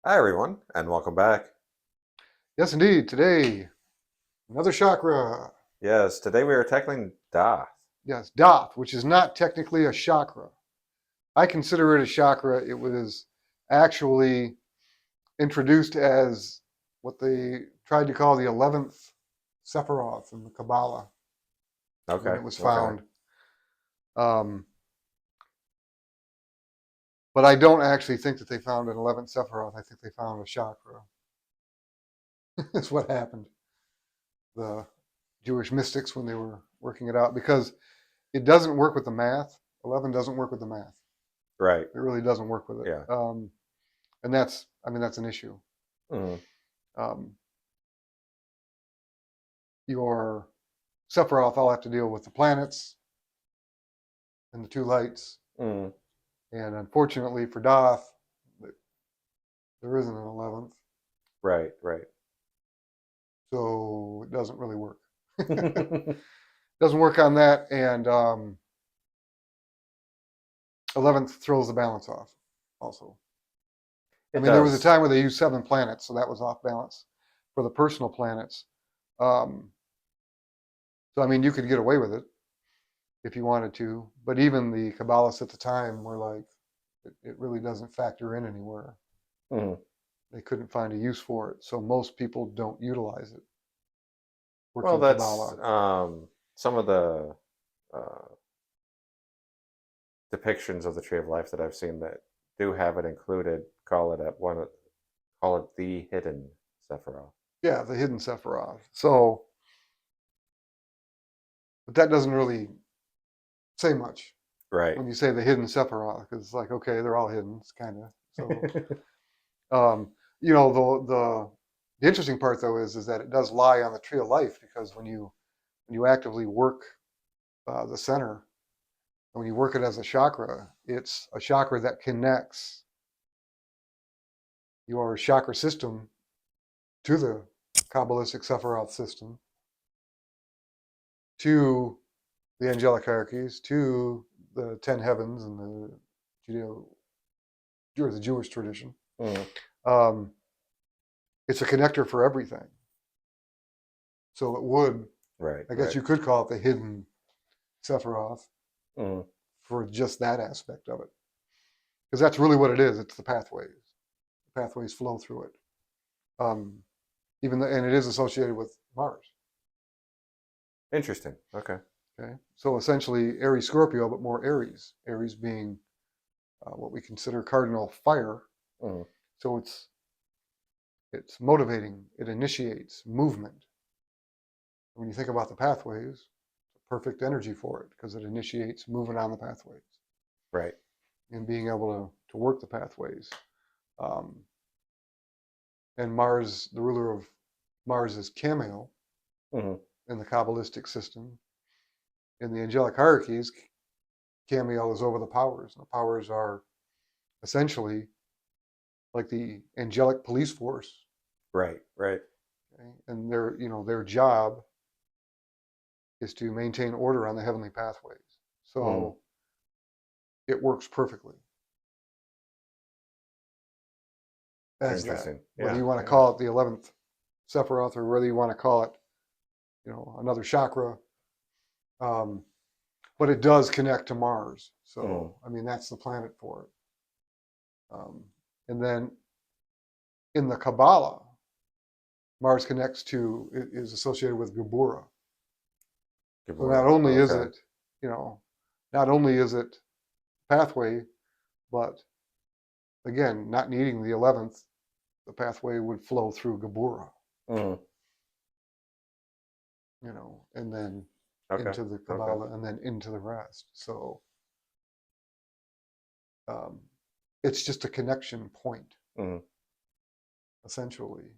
Hi, everyone, and welcome back. Yes, indeed. Today, another chakra. Yes, today we are tackling Daath. Yes, Daath, which is not technically a chakra. I consider it a chakra. It was actually introduced as what they tried to call the 11th Sephiroth in the Kabbalah when Okay, it was okay. found. But I don't actually think that they found an 11th Sephiroth. I think they found a chakra. That's what happened. The Jewish mystics, when they were working it out, because it doesn't work with the math. 11 doesn't work with the math. Right, It really doesn't work with it. yeah. And that's an issue. Mm, Um, your Sephiroth all have to deal with the planets and the two lights. mm. And unfortunately for Daath, there isn't an 11th. Right, right. So it doesn't really work. Doesn't work on that. And 11th throws the balance off also. It There was a does. time where they used 7 planets, so that was off balance for the personal planets. Um, so, you could get away with it if you wanted to, but even the Kabbalists at the time were like, it really doesn't factor in anywhere. Mm. They couldn't find a use for it, so most people don't utilize it. Well, Working that's Kabbalah. some of the uh, depictions of the Tree of Life that I've seen that do have it included. Call it the hidden Sephiroth. Yeah, the hidden Sephiroth. So, but that doesn't really say much Right. when you say the hidden Sephiroth, because it's like, okay, they're all hidden, kind of. So, um, the interesting part though is that it does lie on the Tree of Life, because when you actively work the center, when you work it as a chakra, it's a chakra that connects your chakra system to the Kabbalistic Sephiroth system, to the angelic hierarchies, to the 10 heavens and the Judeo or the Jewish tradition. Mm. Um, it's a connector for everything. So it would, Right, I guess right. you could call it the hidden Sephiroth Mm. for just that aspect of it. Because that's really what it is. It's the pathways. The pathways flow through it. Um, and it is associated with Mars. Interesting. Okay. Okay, so essentially Aries Scorpio, but more Aries. Aries being what we consider cardinal fire. Mm. So it's motivating. It initiates movement. When you think about the pathways, perfect energy for it because it initiates movement on the pathways Right. and being able to work the pathways. Um, and Mars, the ruler of Mars, is Camael Mm-hmm. in the Kabbalistic system. In the angelic hierarchies, Camael is over the powers. The powers are essentially like the angelic police force. Right, right. Okay? And their job is to maintain order on the heavenly pathways. Mm. So it works perfectly as that. Interesting. Whether Yeah, you want to yeah. call it the 11th Sephiroth or whether you want to call it, another chakra, um, but it does connect to Mars. Mm. So that's the planet for it. And then in the Kabbalah, Mars is associated with Gabura. So not Gibora. only is Okay. it, you know, not only is it pathway, but again, not needing the 11th, the pathway would flow through Gabura, Mm. and then Okay. into the Okay. Kabbalah and then into the rest. So um, it's just a connection point, Mm. essentially,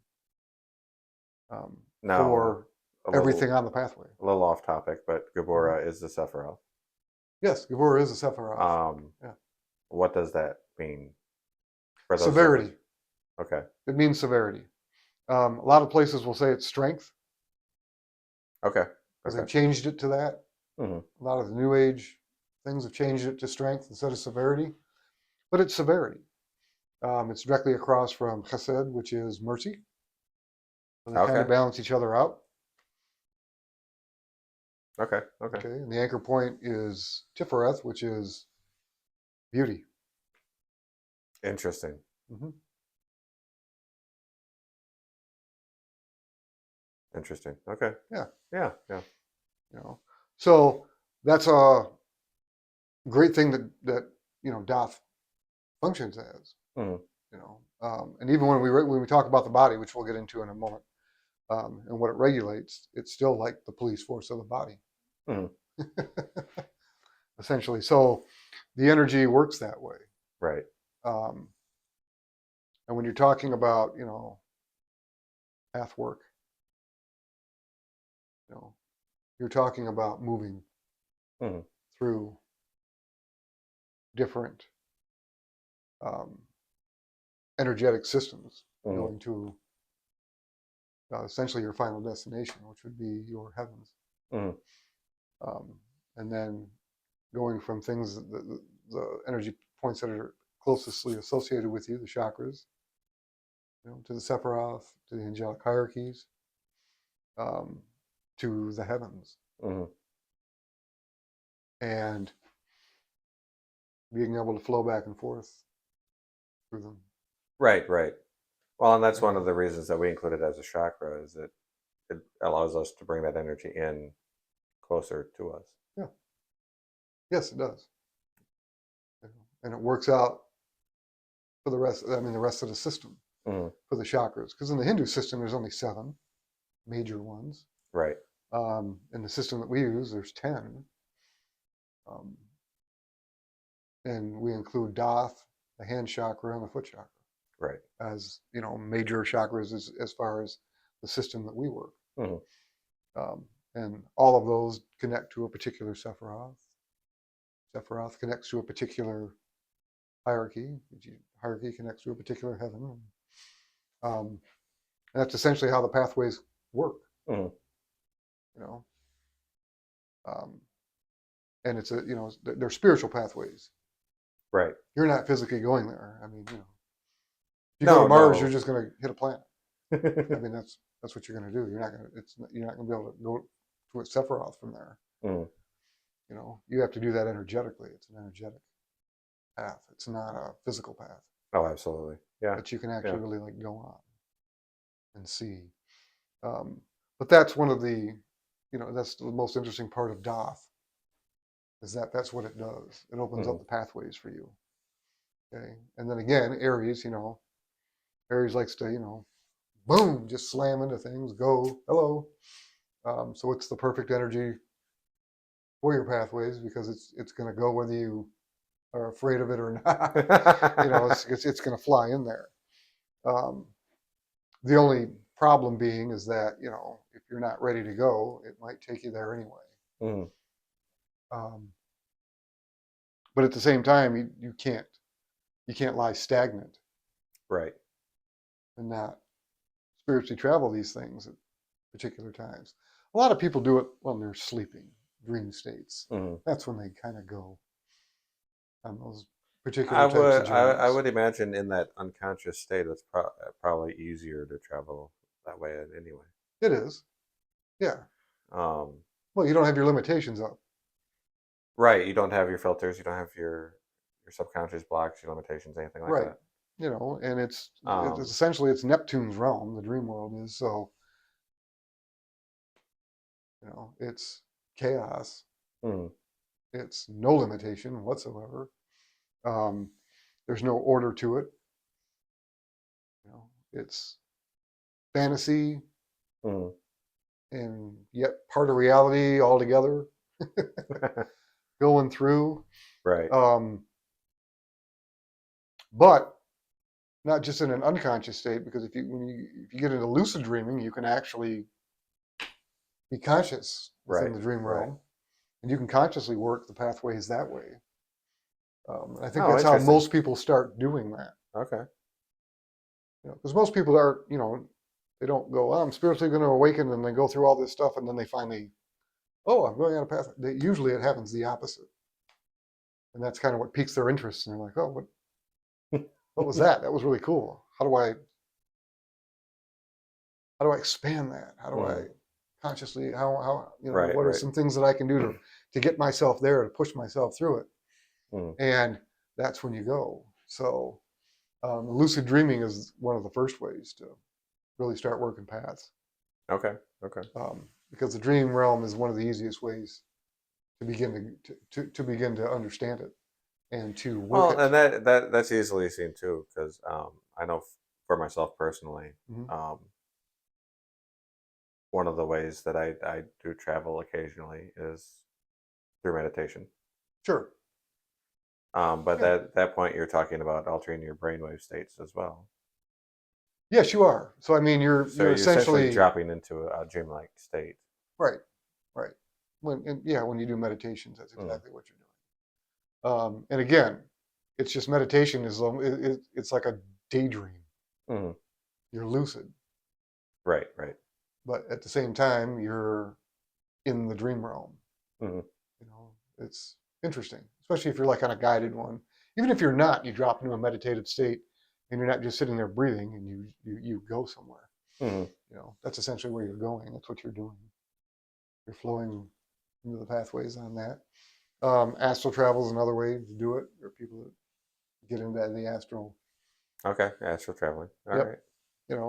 Now, for a everything little on the pathway. a little off topic, but Mhm. Gibora is the Sephiroth. Yes, Gabura is a Sephiroth. Um, Yeah. what does that mean for those that would? Severity. Okay. It means severity. A lot of places will say it's strength Okay. because Okay. they've changed it to that. Hmm. A lot of the New Age things have changed it to strength instead of severity, but it's severity. It's directly across from chesed, which is mercy. So they kind Okay. of balance each other out. Okay. Okay. Okay, and the anchor point is tifereth, which is beauty. Interesting. Hmm. Interesting. Okay. Yeah, Yeah. Yeah. you know. So that's a great thing that Daath functions as. Hmm. And even when we talk about the body, which we'll get into in a moment, and what it regulates, it's still like the police force of the body, Hmm. essentially. So the energy works that way. Right. Um, and when you're talking about path work, you know, you're talking about moving Hmm. through different um, energetic systems, Hmm. going to essentially your final destination, which would be your heavens. Hmm. Um, and then going from things, the energy points that are closestly associated with you, the chakras, to the Sephiroth, to the angelic hierarchies, um, to the heavens, Hmm. and being able to flow back and forth through them. Right. Right. Well, and that's one of And the reasons that we include it as a chakra is that it allows us to bring that energy in closer to us. yeah, yes, it does. And it works out for the rest. I mean, the rest of the system Hmm. for the chakras, because in the Hindu system, there's only 7 major ones. Right. In the system that we use, there's 10. Um, and we include Daath, the hand chakra, and the foot chakra Right. as major chakras as far as the system that we work. Hmm. Um, and all of those connect to a particular Sephiroth. Sephiroth connects to a particular hierarchy. Hierarchy connects to a particular heaven. Um, and that's essentially how the pathways work. Hmm. You know, um, and they're spiritual pathways. Right. You're not physically going there. I mean, if you go to No. Mars, you're No. just going to hit a planet. I mean, that's what you're going to do. You're not going to be able to go to a Sephiroth from there. Hmm. You have to do that energetically. It's an energetic path. It's not a physical path Oh, absolutely. Yeah. that you can Yeah. actually really go on and see. Um, but that's one of that's the most interesting part of Daath is that that's what it does. It opens Hmm. up the pathways for you. Okay, and then again, Aries, Aries likes to boom, just slam into things. Go, hello. So it's the perfect energy for your pathways because it's going to go whether you are afraid of it or not. It's going to fly in there. Um, the only problem being is that if you're not ready to go, it might take you there anyway. Hmm. Um, but at the same time, you can't lie stagnant Right. and not spiritually travel these things at particular times. A lot of people do it when they're sleeping, dream states. Hmm. That's when they kind of go on those I particular types would of I journeys. would imagine in that unconscious state, it's probably easier to travel that way anyway. It is, yeah. Um, Well, you don't have your limitations up, right. You don't have your filters. You don't have your subconscious blocks, your limitations, anything like right? that. And it's Um, essentially it's Neptune's realm. The dream world is so it's chaos. hmm. It's no limitation whatsoever. Um, there's no order to it. It's fantasy Hmm. and yet part of reality altogether going through. Right. Um, but not just in an unconscious state, because if you get into lucid dreaming, you can actually be conscious within Right. the dream Right. realm, and you can consciously work the pathways that way. I think Oh, that's how interesting. most people start doing that. Okay. Because most people are, they don't go, oh, I'm spiritually going to awaken, and they go through all this stuff, and then they finally, oh, I'm going on a path. Usually, it happens the opposite. And that's kind of what piques their interest. And they're like, oh, what was that? That was really cool. How do I expand that? How do I Mm. consciously, Right, what are right. some things that I can do to get myself there, to push myself through it? Mm. And that's when you go. So lucid dreaming is one of the first ways to really start working paths. Okay, okay. Because the dream realm is one of the easiest ways to begin to begin to understand it and to work Well, it. and that's easily seen too, because I know for myself personally, Mhm. um, one of the ways that I do travel occasionally is through meditation. Sure. But Yeah. that point, you're talking about altering your brainwave states as well. Yes, you are. So I mean, So you're you're essentially essentially dropping into a dreamlike state. right, right. When you do meditations, that's Mm. exactly what you're doing. And again, it's just meditation is it's like a daydream. Mm. You're lucid, Right, right. but at the same time, you're in the dream realm. Mm. It's interesting, especially if you're like on a guided one. Even if you're not, you drop into a meditative state, and you're not just sitting there breathing, and you go somewhere. Mm. That's essentially where you're going. That's what you're doing. You're flowing into the pathways on that. Astral travel is another way to do it. There are people that get into the astral. Okay, astral traveling. All Yep. right.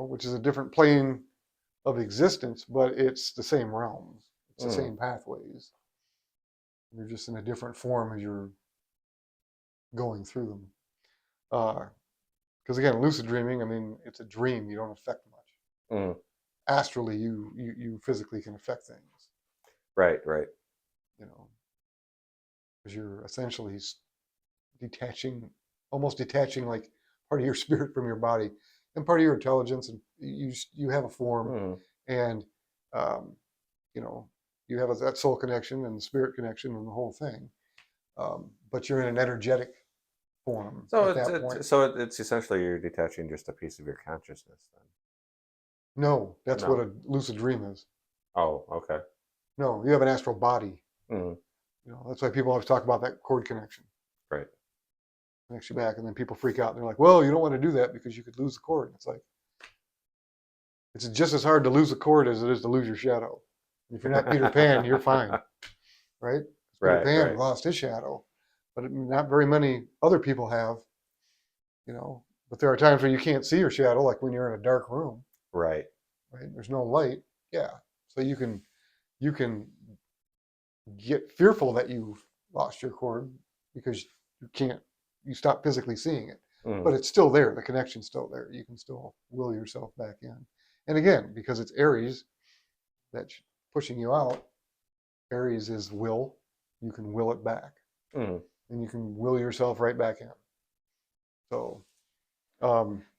Which is a different plane of existence, but it's the same realms. It's the Mm. same pathways. You're just in a different form as you're going through them. Because again, lucid dreaming, I mean, it's a dream. You don't affect much. Mm. Astrally, you physically can affect things. Right, right. You know, because you're essentially detaching, almost detaching like part of your spirit from your body and part of your intelligence, and you have a form, Mm. and um, you know you have that soul connection and the spirit connection and the whole thing. But you're in an energetic form So at that point. it's essentially you're detaching just a piece of your consciousness then. No, that's what No. a lucid dream is. Oh, okay. No, you have an astral body. Mm. That's why people always talk about that cord connection, Right. connects you back, and then people freak out. And they're like, "Well, you don't want to do that because you could lose the cord." It's like it's just as hard to lose a cord as it is to lose your shadow. If you're not Peter Pan, you're fine, right? Peter Right, Pan right. lost his shadow, but not very many other people have. But there are times where you can't see your shadow, like when you're in a dark room, Right. right? There's no light. Yeah, so you can get fearful that you've lost your cord because you can't you stop physically seeing it, but Mm. it's still there. The connection's still there. You can still will yourself back in. And again, because it's Aries that's pushing you out, Aries is will. You can will it back, Mm. and you can will yourself right back in. So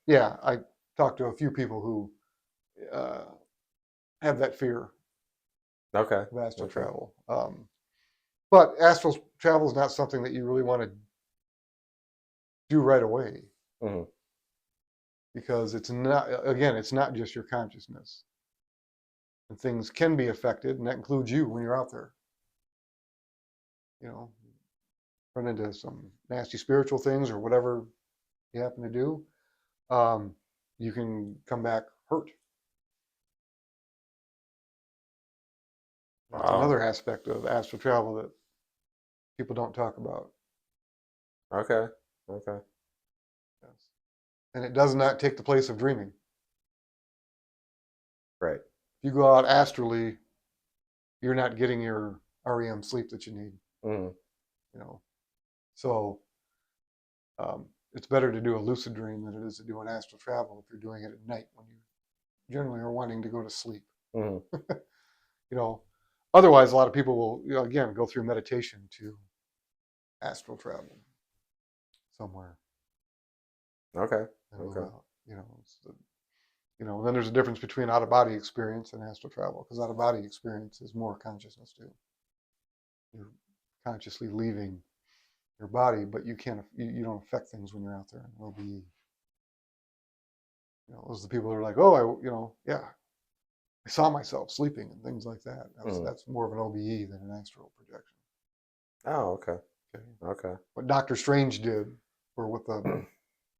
yeah, I talked to a few people who uh, have that fear Okay. of astral Okay. travel. But astral travel is not something that you really want to do right away, Mm. because it's not just your consciousness, and things can be affected, and that includes you when you're out there. You know, run into some nasty spiritual things or whatever you happen to do, um, you can come back hurt. That's Wow. another aspect of astral travel that people don't talk about. Okay. Okay. Yes. And it does not take the place of dreaming. Right. If you go out astrally, you're not getting your REM sleep that you need. Mm. You know, so it's better to do a lucid dream than it is to do an astral travel if you're doing it at night when you generally are wanting to go to sleep. Mm. You know, otherwise, a lot of people will, again, go through meditation to astral travel somewhere Okay. and move Okay. out. And then there's a difference between out of body experience and astral travel, because out of body experience is more consciousness too. You're consciously leaving your body, but you don't affect things when you're out there. And it'll be, those are the people that are like, oh, yeah, I saw myself sleeping and things like that. Mm. That's more of an OBE than an astral projection. Oh, okay. Okay. Okay. What Doctor Strange did, or what the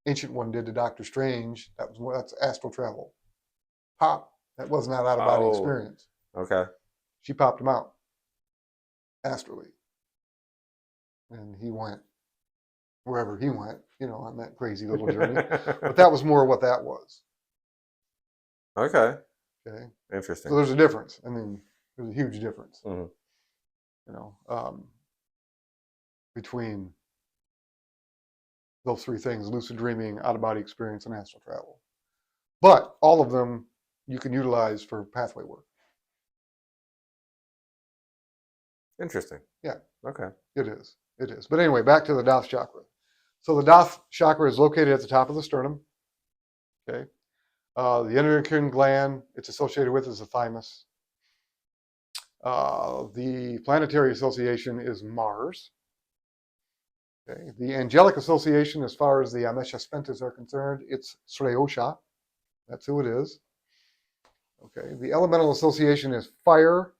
ancient one did to Doctor Strange, that's astral travel. Pop. That was not out of body Oh, experience. okay. She popped him out astrally, and he went wherever he went, on that crazy little journey. But that was more what that was. Okay. Okay. So Interesting. there's a difference. I mean, there's a huge difference, Mhm. between those three things: lucid dreaming, out of body experience, and astral travel. But all of them you can utilize for pathway work. Interesting. Yeah, Okay. it is. It is. But anyway, back to the Daath Chakra. So the Daath Chakra is located at the top of the sternum. Okay. The endocrine gland it's associated with is the thymus. The planetary association is Mars. Okay. The angelic association, as far as the Amesha Spentas are concerned, it's Sreyosha. That's who it is. Okay. The elemental association is fire.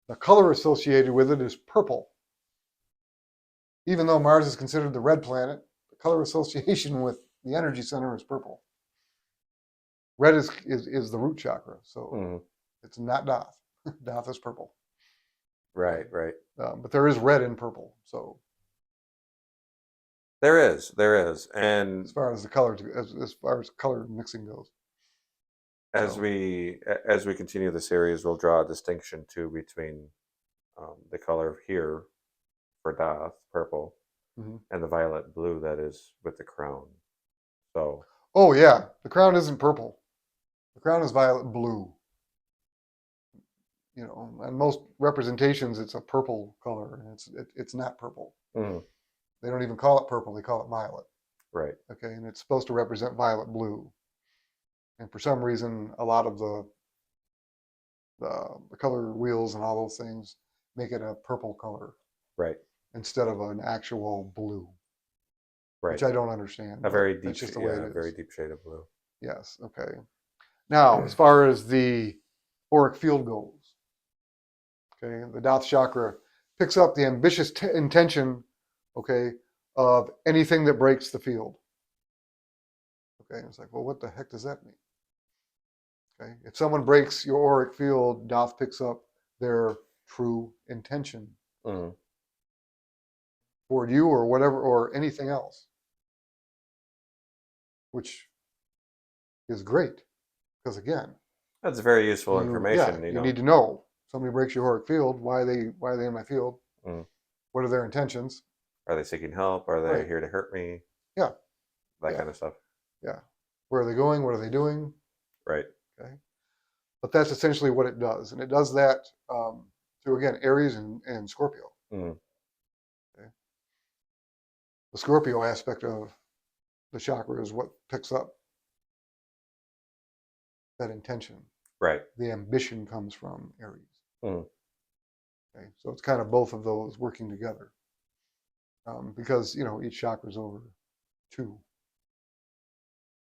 The color associated with it is purple. Even though Mars is considered the red planet, the color association with the energy center is purple. Red is the root chakra, so Mhm. it's not Daath. Daath is purple. Right. Right. But there is red in purple. So There is. There is. as And far as the color, as far as color mixing goes. as So we continue the series, we'll draw a distinction too between the color here for Daath, purple, mhm. and the violet blue that is with the crown. So, Oh yeah, the crown isn't purple. The crown is violet blue. And most representations it's a purple color, and it's not purple. mhm, They don't even call it purple; they call it violet. right, Okay, and it's supposed to represent violet blue. And for some reason, a lot of the color wheels and all those things make it a purple color right, instead of an actual blue, which right. I don't understand, A but very deep, that's just the way it yeah, a very is. deep shade of blue. Yes. Okay. Now, as far as the auric field goes, okay, the Daath chakra picks up the ambitious intention, okay, of anything that breaks the field. Okay, and it's like, well, what the heck does that mean? Okay, if someone breaks your auric field, Daath picks up their true intention Mhm. toward you or whatever or anything else, which is great because again, That's very useful yeah, information. you need to know somebody breaks your auric field. Why are they in my field? Mm. What are their intentions? Are they seeking help? Are they Right. here to hurt me? Yeah. That Yeah. kind of stuff. Yeah. Where are they going? What are they doing? Right. Okay. But that's essentially what it does, and it does that through again Aries and Scorpio. Mhm. Okay. The Scorpio aspect of the chakra is what picks up that intention. Right. The ambition comes from Aries. Mhm. Okay, so it's kind of both of those working together, because each chakra is over 2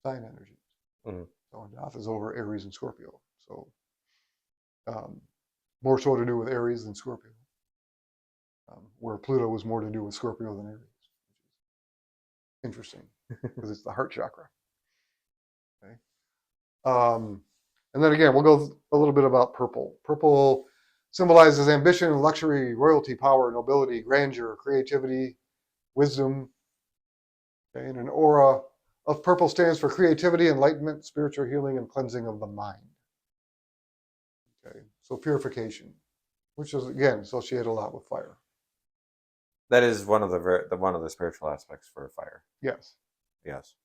sign energies. Mhm. So Daath is over Aries and Scorpio. So um, more so to do with Aries than Scorpio, where Pluto was more to do with Scorpio than Aries. Interesting, because it's the heart chakra. Okay. And then again, we'll go a little bit about purple. Purple symbolizes ambition, luxury, royalty, power, nobility, grandeur, creativity, wisdom. Okay. And an aura of purple stands for creativity, enlightenment, spiritual healing, and cleansing of the mind. Okay. So purification, which is again associated a lot with fire. That is one of the spiritual aspects for fire. Yes. Yes.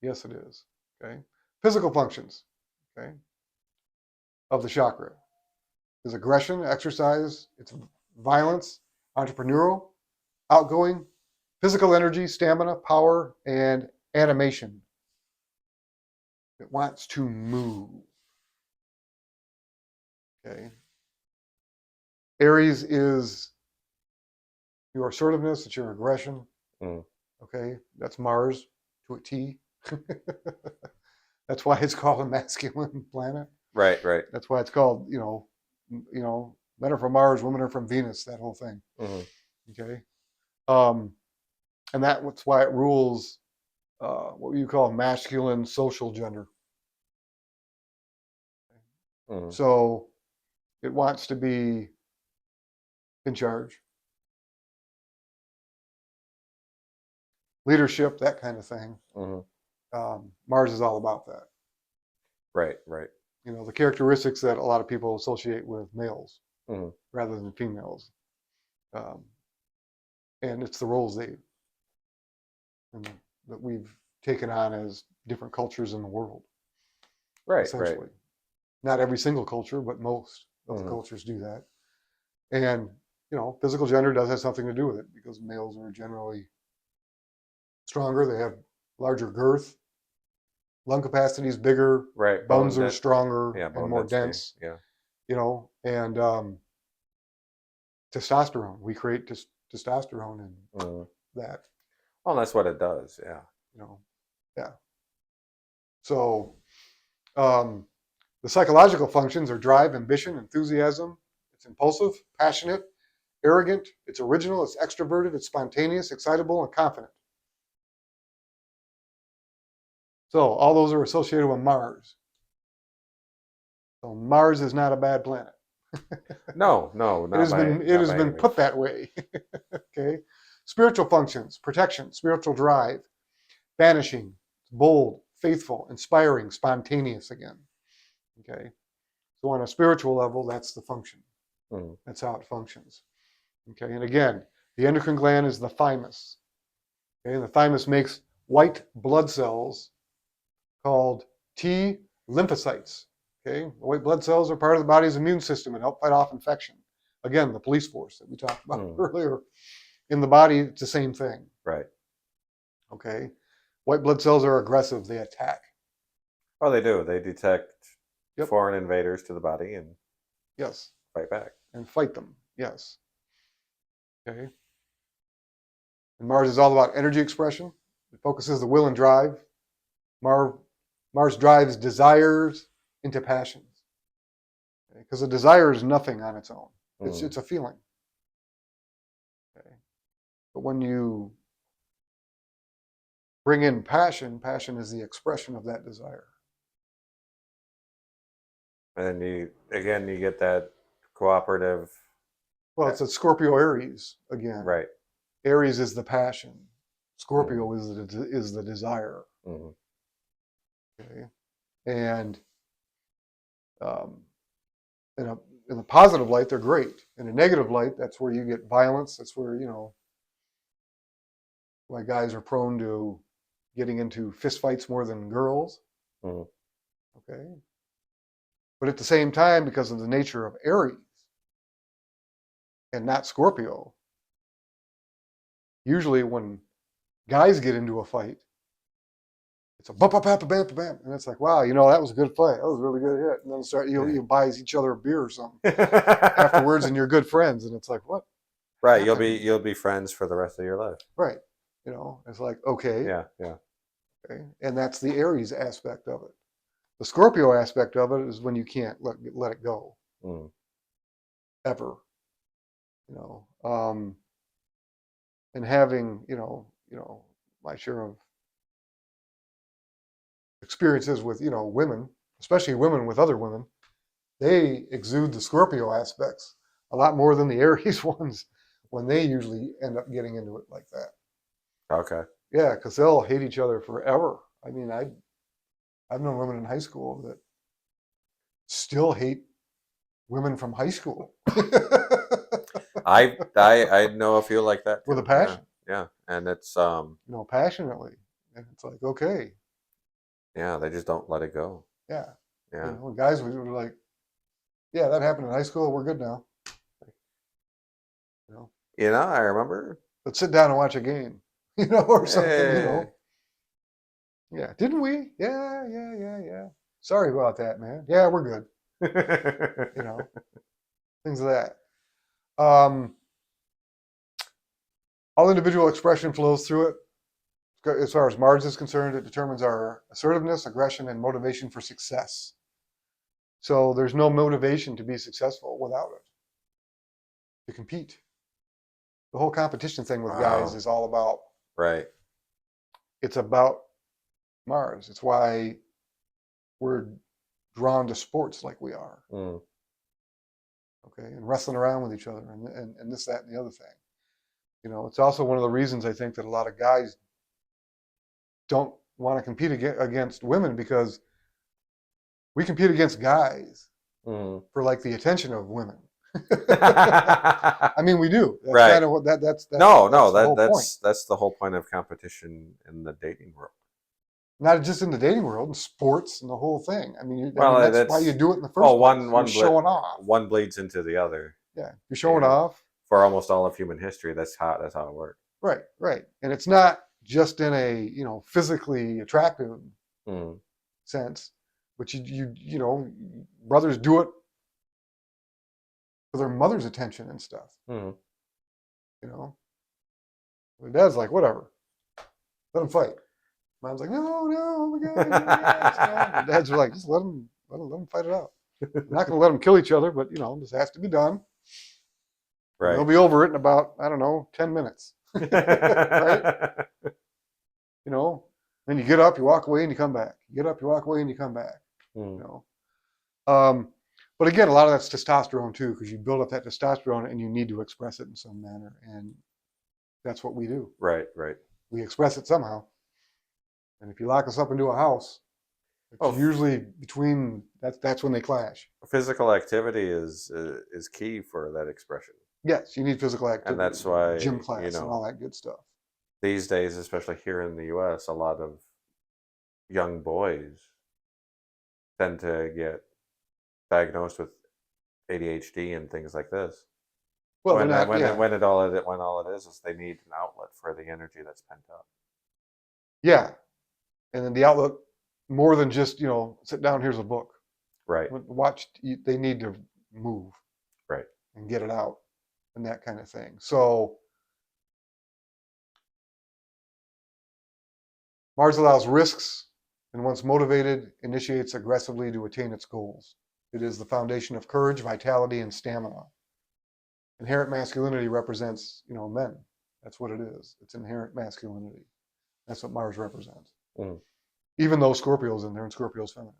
Yes, it is. Okay. Physical functions. Okay. Of the chakra is aggression, exercise, it's violence, entrepreneurial, outgoing, physical energy, stamina, power, and animation. It wants to move. Okay. Aries is your assertiveness, it's your aggression. Mm. Okay. That's Mars to a T. That's why it's called a masculine planet. Right. Right. That's why it's called, men are from Mars, women are from Venus, that whole thing. Mhm. Okay, and that's why it rules what you call masculine social gender. Mm, So it wants to be in charge, leadership, that kind of thing. mhm. Mars is all about that. Right, right. You know, the characteristics that a lot of people associate with males Mhm. rather than females, um, and it's the roles and that we've taken on as different cultures in the world, Right, right. essentially. Not every single culture, but most of the Mhm. cultures do that. And you know, physical gender does have something to do with it because males are generally stronger. They have larger girth, lung capacity is bigger, Right, bones are stronger yeah, and bone more density. dense. Yeah. You know, and testosterone. We create testosterone in Mhm. that. Well, that's what it does. Yeah. You know, yeah. So um, the psychological functions are drive, ambition, enthusiasm. It's impulsive, passionate, arrogant. It's original. It's extroverted. It's spontaneous, excitable, and confident. So all those are associated with Mars. So Mars is not a bad planet. No, no, It has been it not has by any been means. put that way. Okay. Spiritual functions, protection, spiritual drive, vanishing, bold, faithful, inspiring, spontaneous again. Okay. So on a spiritual level, that's the function. Mhm. That's how it functions. Okay. And again, the endocrine gland is the thymus. Okay. And the thymus makes white blood cells called T lymphocytes. Okay. The white blood cells are part of the body's immune system and help fight off infection. Again, the police force that we talked about Mhm. earlier. In the body, it's the same thing. Right. Okay. White blood cells are aggressive, they attack. Well, they do. They detect Yep. foreign invaders to the body and Yes. fight back. And fight them. Yes. Okay. And Mars is all about energy expression. It focuses the will and drive. Mar- Mars drives desires into passions. Because a desire is nothing on its own. Mm. It's a feeling. Okay. But when you bring in passion, passion is the expression of that desire. And you get that cooperative. Well, it's a Scorpio Aries again. Right. Aries is the passion. Mm. Scorpio is the desire. Mm. Okay. And um, in a in a positive light, they're great. In a negative light, that's where you get violence. That's where why guys are prone to getting into fistfights more than girls. Mm. Okay. But at the same time, because of the nature of Aries and not Scorpio, usually when guys get into a fight, it's a bump, bump, bump, bump, bump, and it's like, wow, that was a good fight. That was a really good hit. And then start you buys each other a beer or something afterwards, and you're good friends. And it's like, what Right. happened? You'll be friends for the rest of your life. Right. It's like, okay, Yeah. Yeah. okay, and that's the Aries aspect of it. The Scorpio aspect of it is when you can't let it go Mm. ever. You know, and having my share of experiences with women, especially women with other women, they exude the Scorpio aspects a lot more than the Aries ones when they usually end up getting into it like that. Okay. Yeah, because they'll hate each other forever. I mean, I've known women in high school that still hate women from high school I know a few like that with a too. Yeah. passion, Yeah. And it's passionately. And it's like, okay, yeah, they just don't let it go. yeah, Yeah. guys were like, yeah, that happened in high school. We're good now. You know, I remember. let's sit down and watch a game, or something. Hey. Yeah, didn't we? Yeah, yeah, yeah, yeah. Sorry about that, man. Yeah, we're good. You know, things of that. Um, all individual expression flows through it. As far as Mars is concerned, it determines our assertiveness, aggression, and motivation for success. So there's no motivation to be successful without it, to compete. The whole competition thing with guys Wow. is all about, Right. it's about Mars. It's why we're drawn to sports like we are, Mm. okay, and wrestling around with each other and this, that, and the other thing. You know, it's also one of the reasons I think that a lot of guys don't want to compete against women, because we compete against guys Mm. for like the attention of women. I mean, we do. That's Right. kind of what that's No, that's no, the whole point. that's the whole point of competition in the dating world. Not just in the dating world, in sports and the whole thing. I mean, Well, that's why you that's do it in the well, first place. You're showing off. one bleeds into the other. Yeah, you're You showing know, off. for almost all of human history, that's how it works. Right, right. And it's not just in a, you know, physically attractive Mm. sense, but you know, brothers do it for their mother's attention and stuff. Mm. You know, the dad's like, whatever, let them fight. Mom's like, no, no, oh my God, you're an ass. You know? And the dads are like, just let them fight it out. I'm not going to let them kill each other, but you know, this has to be done. And they'll Right. be over it in about, I don't know, 10 minutes. Right? You know, then you get up, you walk away, and you come back. You get up, you walk away, and you come back. You Mm. know, um, but again, a lot of that's testosterone too, because you build up that testosterone and you need to express it in some manner, and that's what we do. Right. Right. We express it somehow. And if you lock us up into a house, it's Well, usually between that's when they clash. physical activity is key for that expression, Yes, you need physical and activity, that's why gym class, and all that good stuff. these days, especially here in the U.S., a lot of young boys tend to get diagnosed with ADHD and things like this. Well, they're not. Yeah, When all it is they need an outlet for the energy that's pent up. yeah, and then the outlook, more than just, you know, sit down. Here's a book. Right. Watch. They need to move Right. and get it out and that kind of thing. So Mars allows risks, and once motivated, initiates aggressively to attain its goals. It is the foundation of courage, vitality, and stamina. Inherent masculinity represents, you know, men. That's what it is. It's inherent masculinity. That's what Mars represents. Mm. Even though Scorpio's in there and Scorpio's feminine.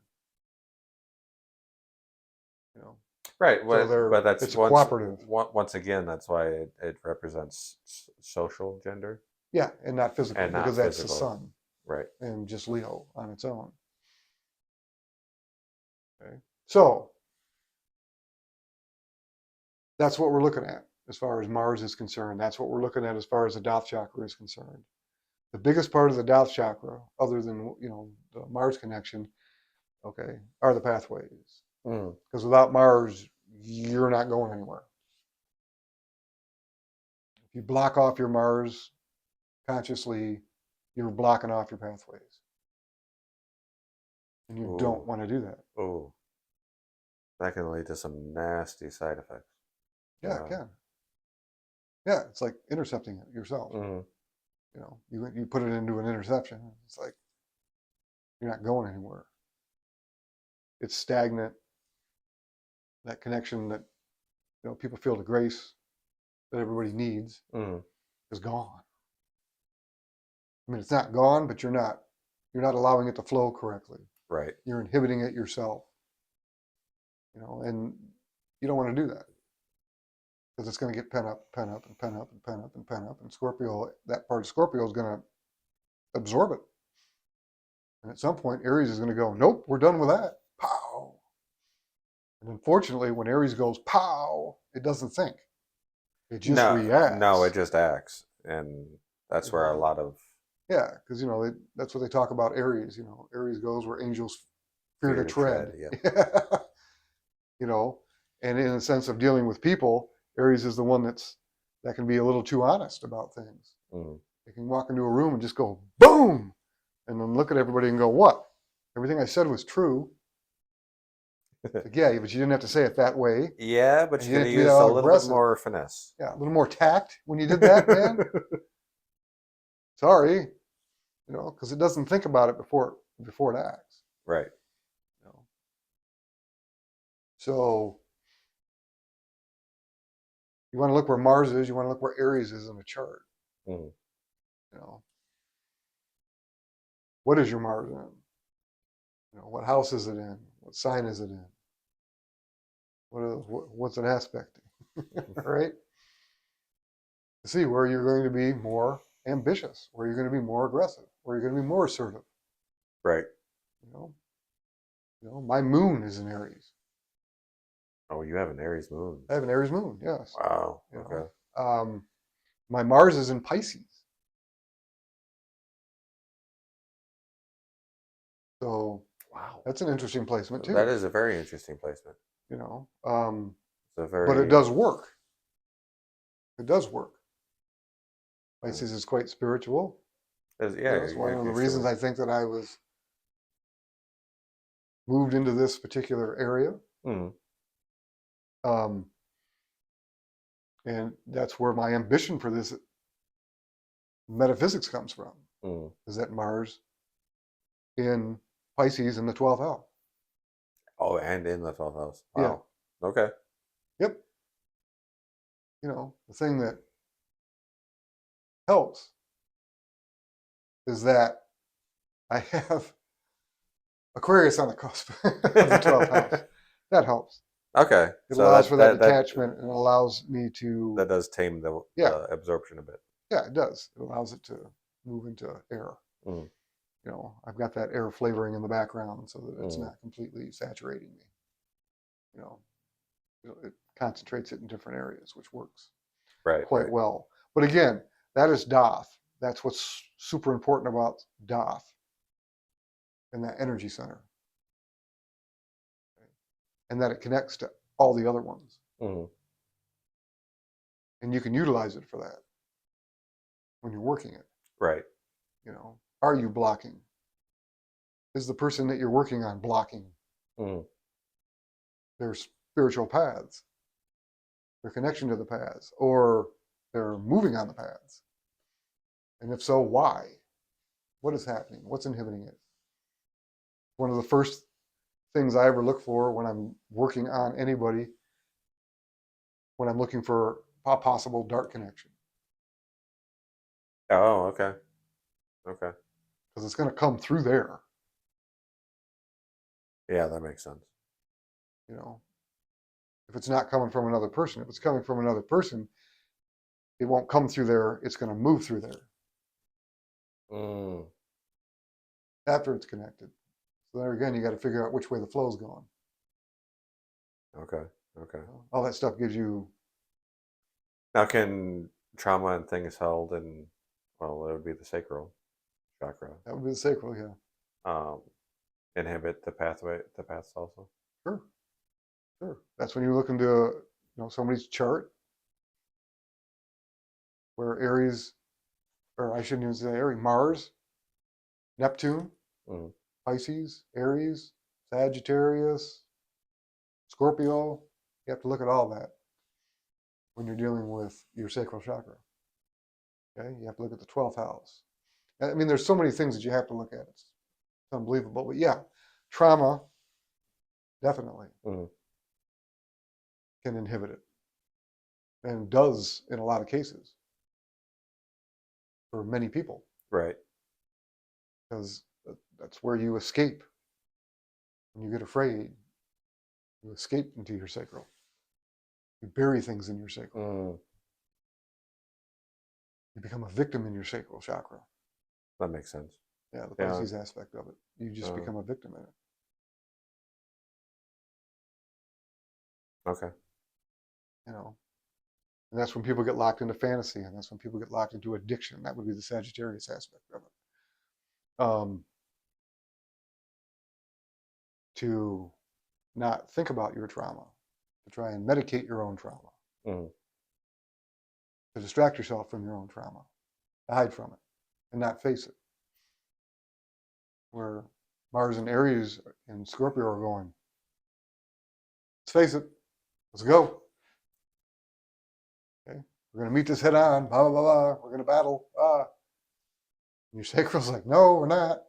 You know. Right. So But that's it's a cooperative. once again, that's why it represents social gender Yeah, and not physical, and because not that's the physical. sun Right. and just Leo on its own. Okay. So that's what we're looking at as far as Mars is concerned. That's what we're looking at as far as the Daath Chakra is concerned. The biggest part of the Daath Chakra, other than, you know, the Mars connection, okay, are the pathways. Mm. Because without Mars, you're not going anywhere. If you block off your Mars consciously, you're blocking off your pathways. And you don't Ooh. want to do that. Ooh. That can lead to some nasty side effects. Yeah, it can. Yeah, it's like intercepting it yourself. Mm. You know, you put it into an interception. It's like you're not going anywhere. It's stagnant. That connection that, you know, people feel the grace that everybody needs Mm. is gone. I mean, it's not gone, but you're not allowing it to flow correctly. Right. You're inhibiting it yourself. You know, and you don't want to do that, because it's going to get pent up, pent up, and pent up, and pent up, and pent up. And Scorpio, that part of Scorpio is going to absorb it. And at some point, Aries is going to go, nope, we're done with that. Pow. And unfortunately, when Aries goes pow, it doesn't think. It just reacts. No, it just acts, and that's where a lot of yeah, because, you know, that's what they talk about Aries. You know, Aries goes where angels fear to tread. Yeah. You know, and in the sense of dealing with people, Aries is the one that can be a little too honest about things. Mm. They can walk into a room and just go boom, and then look at everybody and go, "What? Everything I said was true." Like, yeah, but you didn't have to say it that way. Yeah, but And you you could didn't have have to be used a all little bit aggressive. more finesse. Yeah, a little more tact when you did that, man. Sorry, you know, because it doesn't think about it before it acts. Right. You know? So You want to look where Mars is. You want to look where Aries is in a chart. Mm. You know, what is your Mars in? You know, what house is it in? What sign is it in? What's it aspecting? Right? To see where you're going to be more ambitious, where you're going to be more aggressive, where you're going to be more assertive. Right. You know, my moon is in Aries. Oh, you have an Aries moon. I have an Aries moon. Yes. Wow. You Okay. know, my Mars is in Pisces. So Wow. that's an interesting placement too. That is a very interesting placement. You know, It's a but it very. does work. It does work. Pisces is quite spiritual. Yeah, That's one of the you're reasons still. I think that I was moved into this particular area. Mm. Um, and that's where my ambition for this metaphysics comes from, Mm. is that Mars in Pisces in the 12th house. Oh, and in the 12th house. Yeah. Wow. Okay. Yep. You know, the thing that helps is that I have Aquarius on the cusp of the 12th house. That helps. Okay. It So allows for that that detachment and allows me to, does tame the yeah, absorption a bit. yeah, it does. It allows it to move into air. Mm. You know, I've got that air flavoring in the background so that it's Mm. not completely saturating me. You know, it concentrates it in different areas, which works Right. quite Right. well. But again, that is Daath. That's what's super important about Daath and that energy center, and that it connects to all the other ones. Mm. And you can utilize it for that when you're working it. Right. You know, are you blocking? Is the person that you're working on blocking Mm. their spiritual paths, their connection to the paths, or they're moving on the paths? And if so, why? What is happening? What's inhibiting it? One of the first things I ever look for when I'm working on anybody, when I'm looking for a possible dark connection, Oh, okay. Okay. because it's going to come through there. Yeah, that makes sense. You know, if it's not coming from another person, if it's coming from another person, it won't come through there. It's going to move through there Mm. after it's connected. So there again, you got to figure out which way the flow's going. Okay. Okay. All that stuff gives you. Now, can trauma and things held in, well, it would be the sacral chakra, That would be the sacral, yeah. um, inhibit the paths also? Sure, sure. That's when you look into somebody's chart where Aries, or I shouldn't even say Aries, Mars, Neptune, Mm. Pisces, Aries, Sagittarius, Scorpio. You have to look at all that when you're dealing with your sacral chakra. Okay, you have to look at the 12th house. I mean, there's so many things that you have to look at. It's unbelievable. But yeah, trauma definitely Mm. can inhibit it, and does in a lot of cases for many people, Right. because that's where you escape. When you get afraid, you escape into your sacral. You bury things in your sacral. Mm. You become a victim in your sacral chakra. That makes sense. Yeah, the Yeah. Pisces aspect of it. You just become a victim in it. Okay. You know, and that's when people get locked into fantasy, and that's when people get locked into addiction. That would be the Sagittarius aspect of it. To not think about your trauma, to try and medicate your own trauma, Mm. to distract yourself from your own trauma, to hide from it, and not face it. Where Mars and Aries and Scorpio are going, let's face it, let's go. Okay, we're going to meet this head on, blah, blah, blah, blah. We're going to battle. And your sacral's like, no, we're not.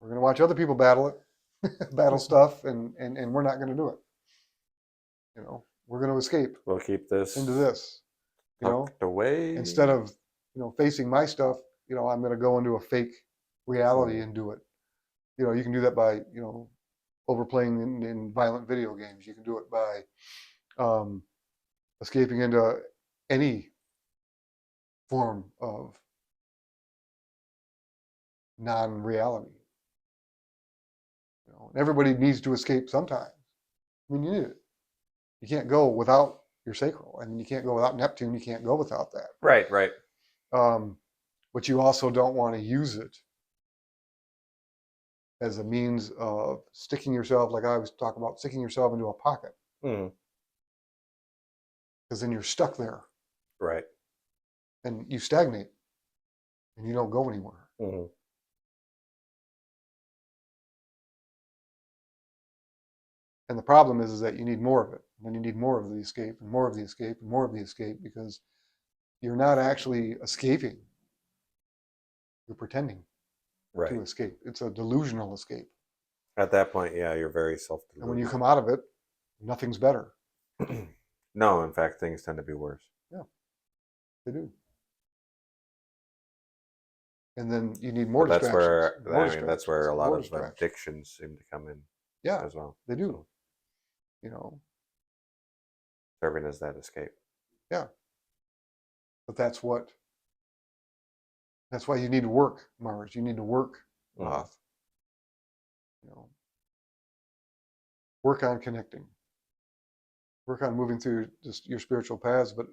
We're going to watch other people battle it, battle stuff, and we're not going to do it. You know, we're going to escape We'll keep this into this, tucked away. instead of, facing my stuff, I'm going to go into a fake reality and do it. You can do that by, overplaying in violent video games. You can do it by escaping into any form of non-reality. And everybody needs to escape sometimes. I mean, you need it. You can't go without your sacral. I mean, you can't go without Neptune. You can't go without that. Right. But you also don't want to use it as a means of sticking yourself, like I was talking about, sticking yourself into a pocket. Mm. Because then you're stuck there. Right. And you stagnate. And you don't go anywhere. Mm-hmm. And the problem is that you need more of it. And then you need more of the escape and more of the escape and more of the escape, because you're not actually escaping. You're pretending to escape. It's a delusional escape. At that point, yeah, you're very self-deluded. And when you come out of it, nothing's better. No, in fact, things tend to be worse. Yeah, they do. And then you need more distractions. That's where a lot of addictions seem to come in. Yeah, as well. They do. Serving as that escape. Yeah. But that's why you need to work, Mars. You need to work, Daath. Work on connecting. Work on moving through just your spiritual paths, but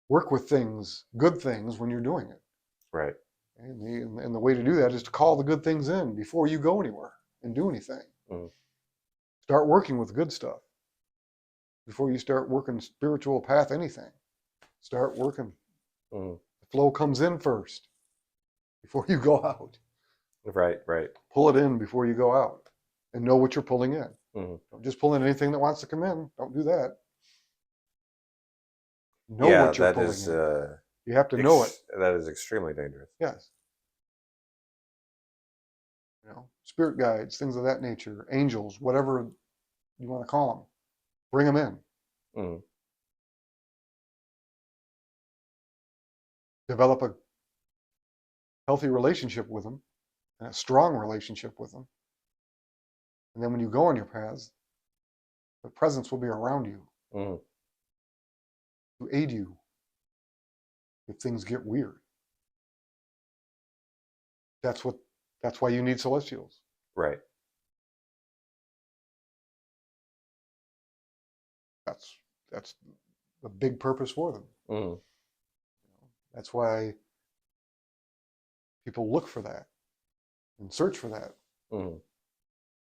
work with things, good things, when you're doing it. Right. And the way to do that is to call the good things in before you go anywhere and do anything. Mm. Start working with good stuff before you start working spiritual path anything. Start working. Mm. The flow comes in first before you go out. Right. Pull it in before you go out, and know what you're pulling in. Mm-hmm. Don't just pull in anything that wants to come in. Don't do that. Know what you're pulling in. You have to know it. That is extremely dangerous. Yes. Spirit guides, things of that nature, angels, whatever you want to call them, bring them in. Mm. Develop a healthy relationship with them, and a strong relationship with them. And then when you go on your paths, the presence will be around you to aid you if things get weird. That's why you need celestials. Right. That's a big purpose for them. Mm. That's why people look for that and search for that. Mm.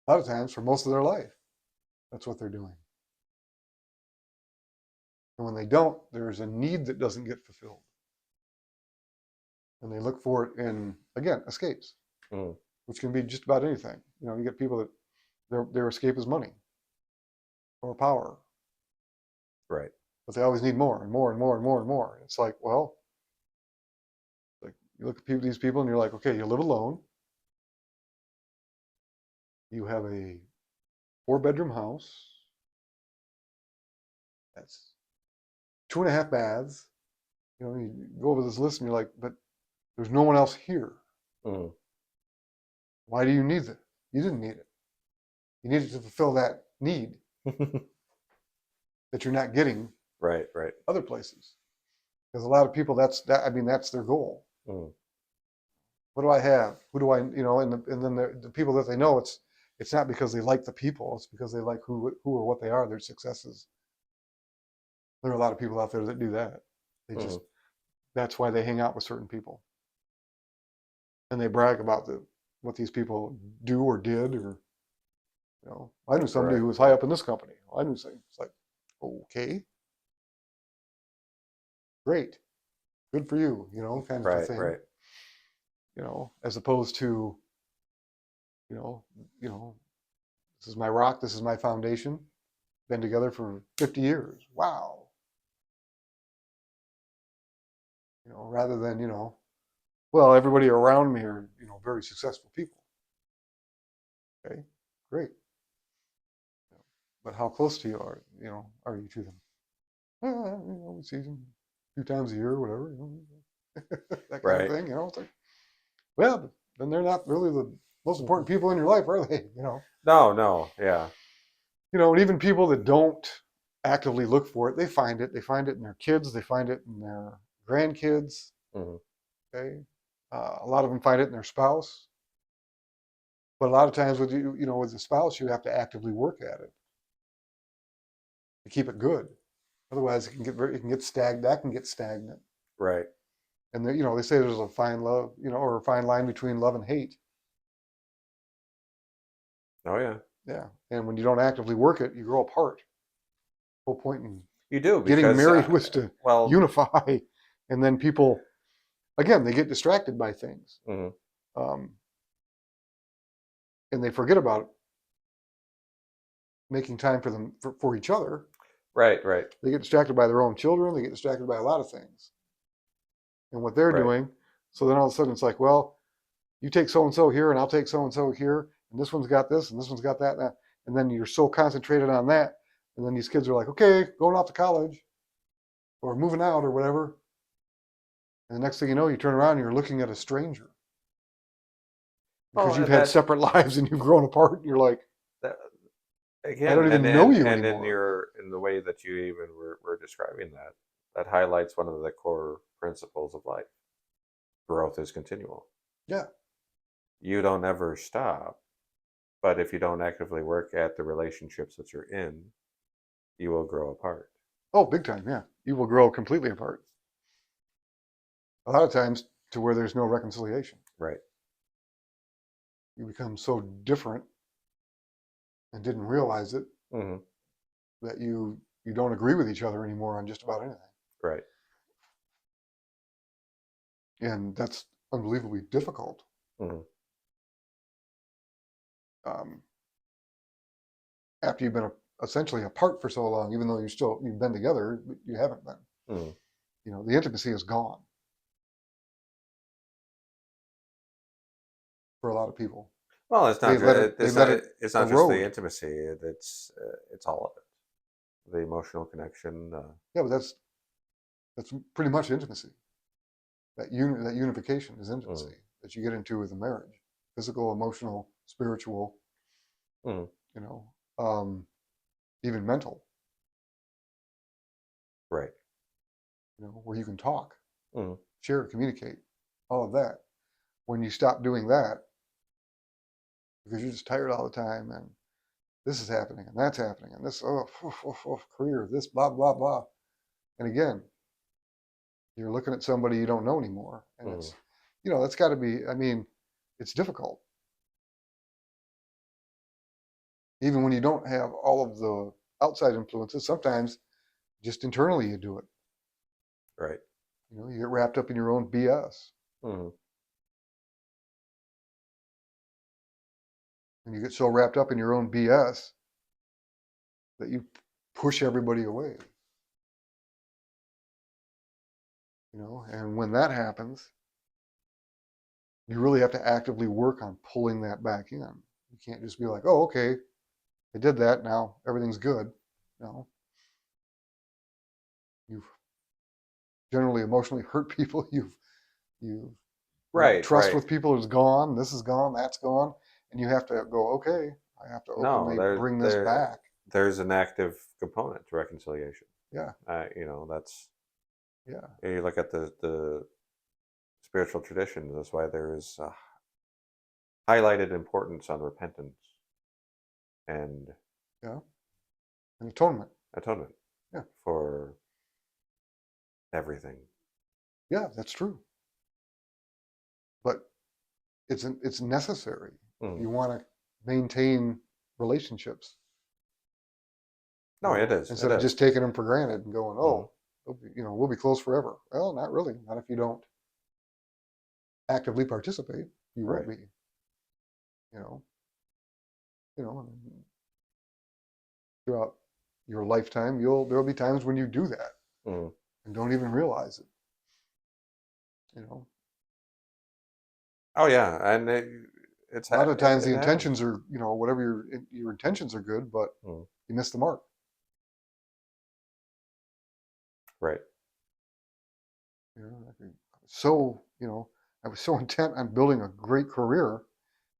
A lot of times, for most of their life, that's what they're doing. And when they don't, there's a need that doesn't get fulfilled. And they look for it in, again, escapes, which can be just about anything. You get people that their escape is money or power. Right. But they always need more and more and more and more and more. It's like, well, you look at these people and you're like, okay, you live alone. You have a 4-bedroom house. That's 2.5 baths. You go over this list and you're like, but there's no one else here. Mm. Why do you need it? You didn't need it. You needed to fulfill that need that you're not getting right other places. Because a lot of people, that's their goal. Mm. What do I have? Who do I, and then the people that they know, it's not because they like the people, it's because they like who or what they are, their successes. There are a lot of people out there that do that. They just, that's why they hang out with certain people. And they brag about what these people do or did, or, I knew somebody who was high up in this company. I knew something. It's like, okay, great, good for you, kind of a thing. Right. As opposed to, this is my rock, this is my foundation. Been together for 50 years. Wow. Rather than, well, everybody around me are, very successful people. Okay, great. But how close to you are you to them? We see them a few times a year, or whatever, that kind of Right. thing. It's like, well, but then they're not really the most important people in your life, are they? No, no, yeah, And even people that don't actively look for it, they find it. They find it in their kids. They find it in their grandkids. hmm Okay, a lot of them find it in their spouse. But a lot of times with with the spouse, you have to actively work at it to keep it good. Otherwise, it can get stagnant. That can get stagnant. right. And they say there's a fine love, or a fine line between love and hate. Oh yeah, Yeah. And when you don't actively work it, you grow apart. The whole point in you do getting because married was to well, unify. And then people, again, they get distracted by things. mhm. Um, and they forget about making time for them for each other. Right, right, They get distracted by their own children. They get distracted by a lot of things and what they're right. doing. So then all of a sudden it's like, well, you take so and so here, and I'll take so and so here, and this one's got this, and this one's got that, and that. And then you're so concentrated on that, and then these kids are like, okay, going off to college, or moving out, or whatever. And the next thing you know, you turn around and you're looking at a stranger Well, because you've and had separate lives and you've grown apart, and you're like, that I again, don't and even know and you and anymore. in the way that you even were describing that, that highlights one of the core principles of life. Growth is continual. Yeah. You don't ever stop, but if you don't actively work at the relationships that you're in, you will grow apart. Oh, big time. Yeah. You will grow completely apart. A lot of times to where there's no reconciliation. Right. You become so different and didn't realize it hmm that you don't agree with each other anymore on just about anything. Right. And that's unbelievably difficult. hmm Um, After you've been essentially apart for so long, even though you've been together, but you haven't been. hmm The intimacy is gone for a lot of people. Well, it's They not. let it they let it It's not just the erode. intimacy. It's all of it. The emotional connection. Yeah, but that's pretty much intimacy. That unification is Mm, intimacy that you get into with a marriage, physical, emotional, spiritual, mm, you know, um, even mental. right. Where you can talk, Mm, share, communicate, all of that. When you stop doing that because you're just tired all the time and this is happening and that's happening and this career, this blah blah blah, and again you're looking at somebody you don't know anymore, and mm, that's got to be, I mean, it's difficult even when you don't have all of the outside influences. Sometimes just internally you do it. right. You get wrapped up in your own BS, Mm, and you get so wrapped up in your own BS that you push everybody away. And when that happens, you really have to actively work on pulling that back in. You can't just be like, oh, okay, I did that, now everything's good. No, you've generally emotionally hurt people. You've right. trust Right. with people is gone. This is gone. That's gone, and you have to go, okay, I have to No, openly bring this back. there's an active component to reconciliation. Yeah, That's yeah, you look at the spiritual traditions. That's why there is a highlighted importance on repentance and yeah. And atonement. atonement Yeah, for everything. yeah, that's true. But it's necessary if Mm. you want to maintain relationships. No, it is. It Instead of just is. taking them for granted and going, hmm oh, we'll be close forever. Well, not really. Not if you don't actively participate. You won't Right. be. You know, throughout your lifetime, there'll be times when you do that Mm. and don't even realize it. You know, Oh yeah, and a lot of times the it happens. intentions are, whatever your intentions are good, but Mm. you missed the mark. Right. You know, so, you know, I was so intent on building a great career,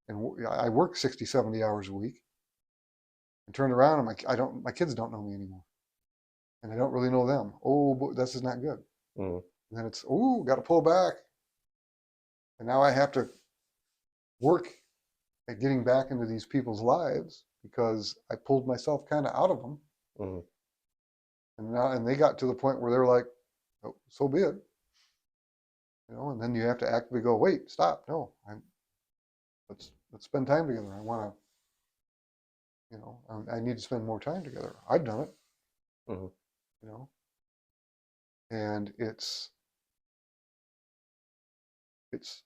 and I worked 60, 70 hours a week, and turned around and my kids don't know me anymore, and I don't really know them. Oh, boy, this is not good. Mm-hmm. And then it's, oh, got to pull back, and now I have to work at getting back into these people's lives because I pulled myself kind of out of them, Mm-hmm. and they got to the point where they're like, oh, so be it. You know, and then you have to actively go, wait, stop, no, let's spend time together. I want to, you know, I need to spend more time together. I've done it, Mm-hmm. you know, and it's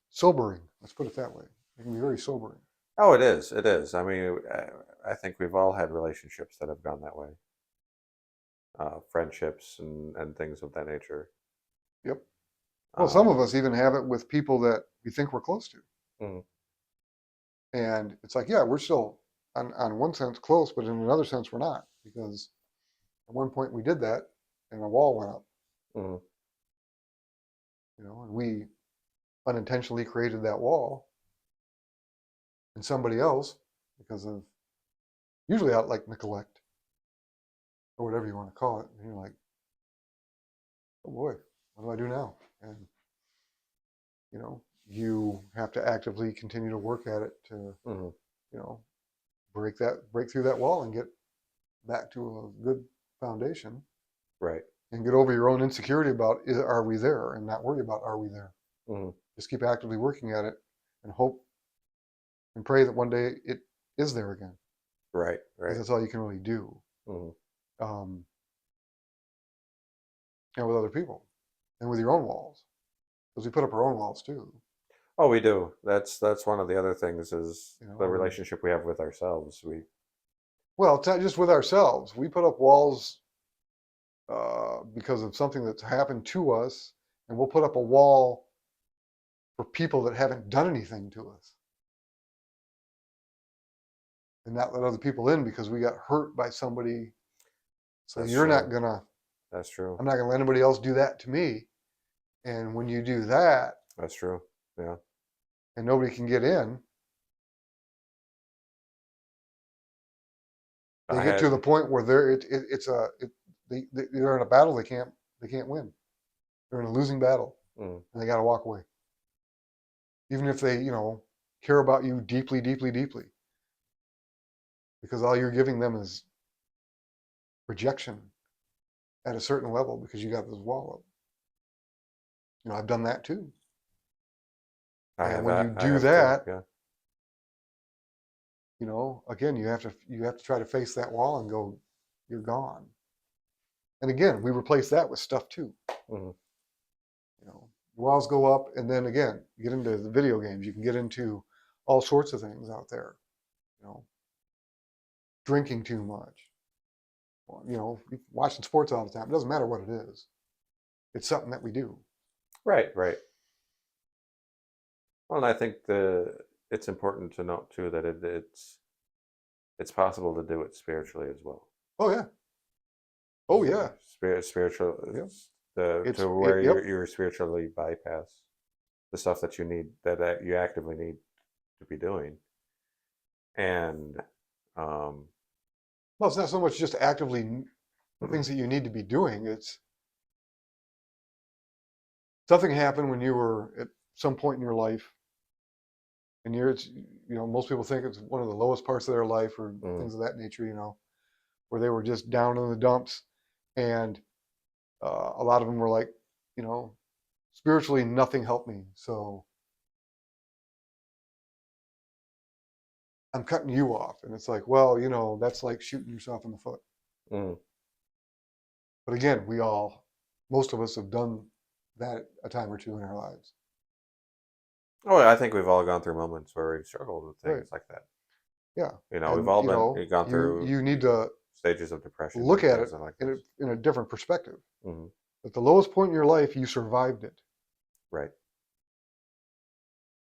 sobering. Let's put it that way. It can be very sobering. Oh, it is. It is. I mean, I think we've all had relationships that have gone that way, friendships and things of that nature. Yep. Well, some Um, of us even have it with people that we think we're close to, mm-hmm. and it's like, yeah, we're still on one sense close, but in another sense we're not, because at one point we did that, and a wall went up, Mm-hmm. you know, and we unintentionally created that wall in somebody else because of usually out like neglect or whatever you want to call it. And you're like, oh boy, what do I do now? And you know, you have to actively continue to work at it to, Mm-hmm. you know, break through that wall and get back to a good foundation, Right. and get over your own insecurity about are we there, and not worry about are we there. Mm-hmm. Just keep actively working at it and hope and pray that one day it is there again, Right. because Right. that's all you can really do. Mm-hmm. Um, and with other people and with your own walls, because we put up our own walls too. Oh, we do. That's one of the other things is You know, the relationship we have with ourselves. We well, it's not just with ourselves. We put up walls because of something that's happened to us, and we'll put up a wall for people that haven't done anything to us, and not let other people in because we got hurt by somebody. So that's you're not true. gonna, That's true. I'm not gonna let anybody else do that to me. And when you do that, That's true. Yeah. and nobody can get in, they I get to the had point where they're in a battle they can't win. They're in a losing battle, mm, and they got to walk away, even if they, you know, care about you deeply, deeply, deeply, because all you're giving them is rejection at a certain level because you got this wall up. You know, I've done that too. And when you I do have too. that, Yeah. you know, again, you have to try to face that wall and go, you're gone. And again, we replace that with stuff too. Mm-hmm. You know, the walls go up, and then again, you get into the video games. You can get into all sorts of things out there. You know, drinking too much. You know, watching sports all the time. It doesn't matter what it is. It's something that we do. Right. Right. Well, and I think it's important to note too that it's possible to do it spiritually as well. Oh yeah. Oh yeah. Spiritual, Yep. to where you're spiritually bypass the stuff that you need that you actively need to be doing, and um, Well, it's not so much just actively things that you need to be doing. It's something happened when you were at some point in your life, and you know, most people think it's one of the lowest parts of their life or mm, things of that nature. You know, where they were just down in the dumps, and a lot of them were like, you know, spiritually nothing helped me, so I'm cutting you off. And it's like, well, you know, that's like shooting yourself in the foot. mm. But again, most of us have done that a time or two in our lives. Oh, I think we've all gone through moments where we've struggled with Right. things like that. Yeah. You know, we've And all you know, gone you through you need to stages of depression look and at it things like in this. a different perspective. Hmm. At the lowest point in your life, you survived it. Right.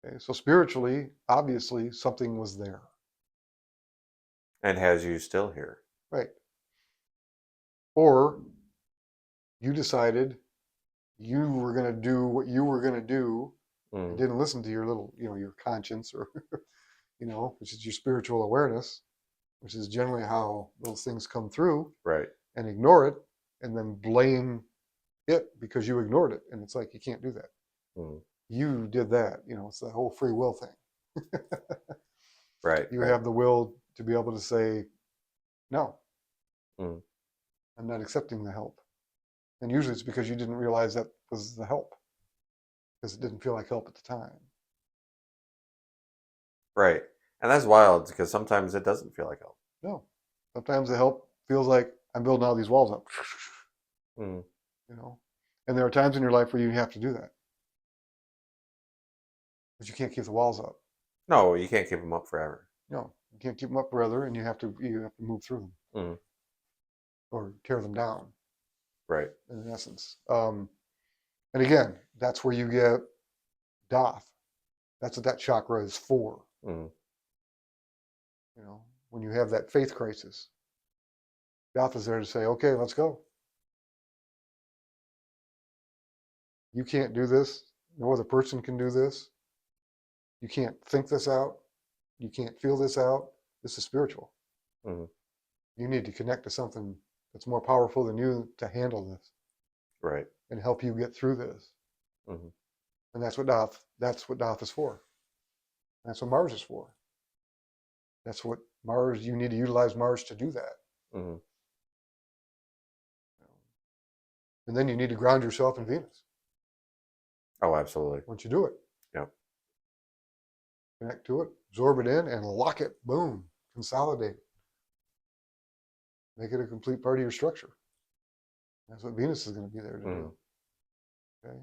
Okay? So spiritually, obviously, something was there. And has you still here. Right. Or you decided you were going to do what you were going to do and Mm. didn't listen to your little, your conscience or, which is your spiritual awareness, which is generally how those things come through, Right. and ignore it and then blame it because you ignored it. And it's like, you can't do that. Mm. You did that. It's the whole free will thing. Right. You Right. have the will to be able to say, no, Mm. I'm not accepting the help. And usually it's because you didn't realize that was the help, because it didn't feel like help at the time. Right. And that's wild because sometimes it doesn't feel like help. No. Sometimes the help feels like I'm building all these walls up. Mm. And there are times in your life where you have to do that. But you can't keep the walls up. No, you can't keep them up forever. No, you can't keep them up forever, and you have to move through them Mm. or tear them down, Right. in essence. And again, that's where you get Daath. That's what that chakra is for. Mm. When you have that faith crisis, Daath is there to say, okay, let's go. You can't do this. No other person can do this. You can't think this out. You can't feel this out. This is spiritual. Mm. You need to connect to something that's more powerful than you to handle this Right. and help you get through this. Mm-hmm. And that's what Daath is for. That's what Mars is for. That's what Mars, you need to utilize Mars to do that. Mm-hmm. And then you need to ground yourself in Venus Oh, absolutely. once you do it. Yep. Connect to it, absorb it in, and lock it. Boom. Consolidate it. Make it a complete part of your structure. That's what Venus is going to be there to Mm. do. Okay.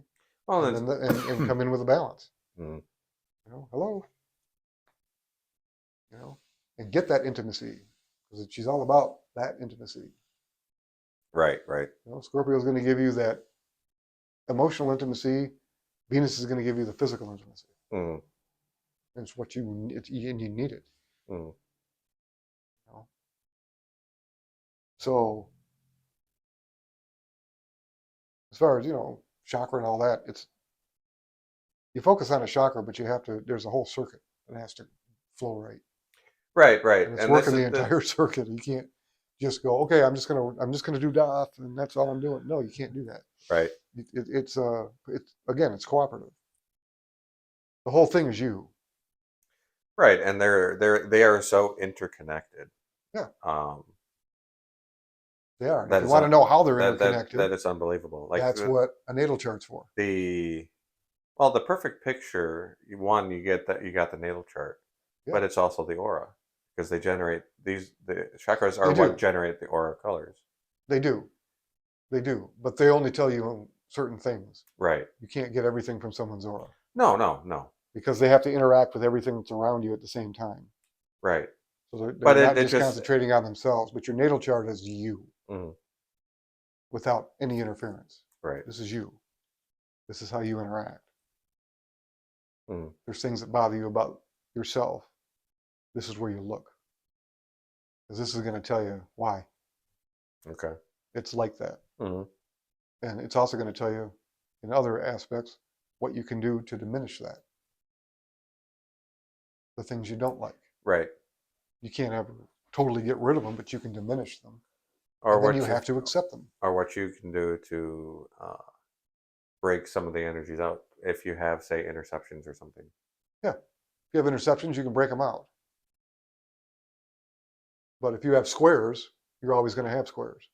Well, And then and come in with a balance. Mm. Hello. And get that intimacy, because she's all about that intimacy. Right. Right. Scorpio is going to give you that emotional intimacy. Venus is going to give you the physical intimacy. Mm. It's what you need it. Mm. So as far as chakra and all that, it's you focus on a chakra, but there's a whole circuit that has to flow right. Right. Right. And it's And working the entire circuit. You can't just go, okay, I'm just gonna do Daath and that's all I'm doing. No, you can't do that. Right. It's again, it's cooperative. The whole thing is you. Right. And they are so interconnected. Yeah, Um, they are. And if that you is want to know how they're that interconnected, is unbelievable. Like that's what a natal chart's for. the well, the perfect picture. You get that you got the natal chart, Yeah, but it's also the aura because they generate these. The chakras are they what do. generate the aura colors. They do. They do. But they only tell you certain things. Right. You can't get everything from someone's aura No. No. No. because they have to interact with everything that's around you at the same time. Right. So they're But not it just just. concentrating on themselves, but your natal chart is you Mm. without any interference. Right. This is you. This is how you interact. Mm. There's things that bother you about yourself. This is where you look. Because this is going to tell you why. Okay. It's like that. Mm. And it's also going to tell you in other aspects what you can do to diminish that. The things you don't like. Right. You can't ever totally get rid of them, but you can diminish them. Or And then what you you have to accept them. or what you can do to break some of the energies out if you have, say, interceptions or something. Yeah. If you have interceptions, you can break them out. But if you have squares, you're always going to have squares.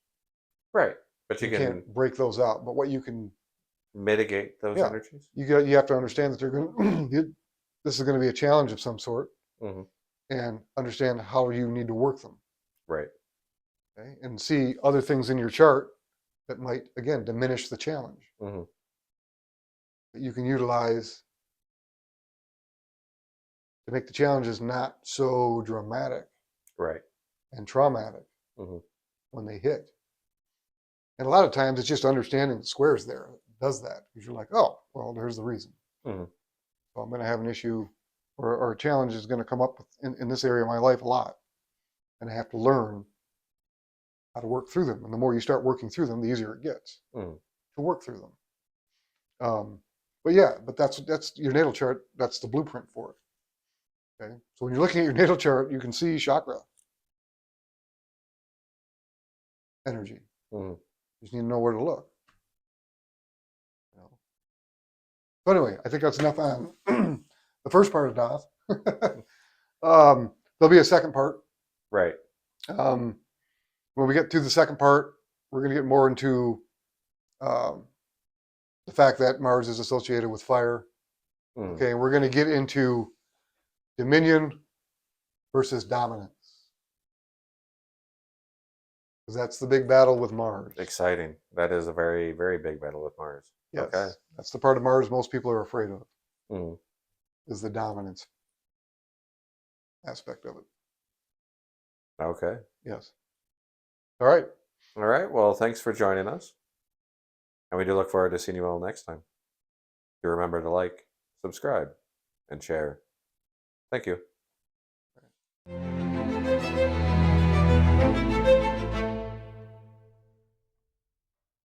Right. But You you can can't break those out. But what you can, mitigate those yeah, energies. you have to understand that they're going to, this is going to be a challenge of some sort, Mm-hmm. and understand how you need to work them. Right. Okay? And see other things in your chart that might, again, diminish the challenge. Mm-hmm. That you can utilize to make the challenges not so dramatic Right. and traumatic Mm-hmm. when they hit. And a lot of times it's just understanding the squares there that does that, because you're like, oh, well, there's the reason. Mm-hmm. So I'm going to have an issue or a challenge is going to come up in this area of my life a lot. And I have to learn how to work through them. And the more you start working through them, the easier it gets Mm. to work through them. But yeah, but that's your natal chart. That's the blueprint for it. Okay, so when you're looking at your natal chart, you can see chakra energy. Mm. You just need to know where to look. You know. So anyway, I think that's enough on the first part of Daath. There'll be a second part. Right. When we get to the second part, we're going to get more into um, the fact that Mars is associated with fire. Mm. Okay, we're going to get into dominion versus dominance. Because that's the big battle with Mars. Exciting. That is a very, very big battle with Mars. Yes, Okay. that's the part of Mars most people are afraid of, Mm. is the dominance aspect of it. Okay. Yes. All right. All right. Well, thanks for joining us. And we do look forward to seeing you all next time. Do remember to like, subscribe, and share. Thank you.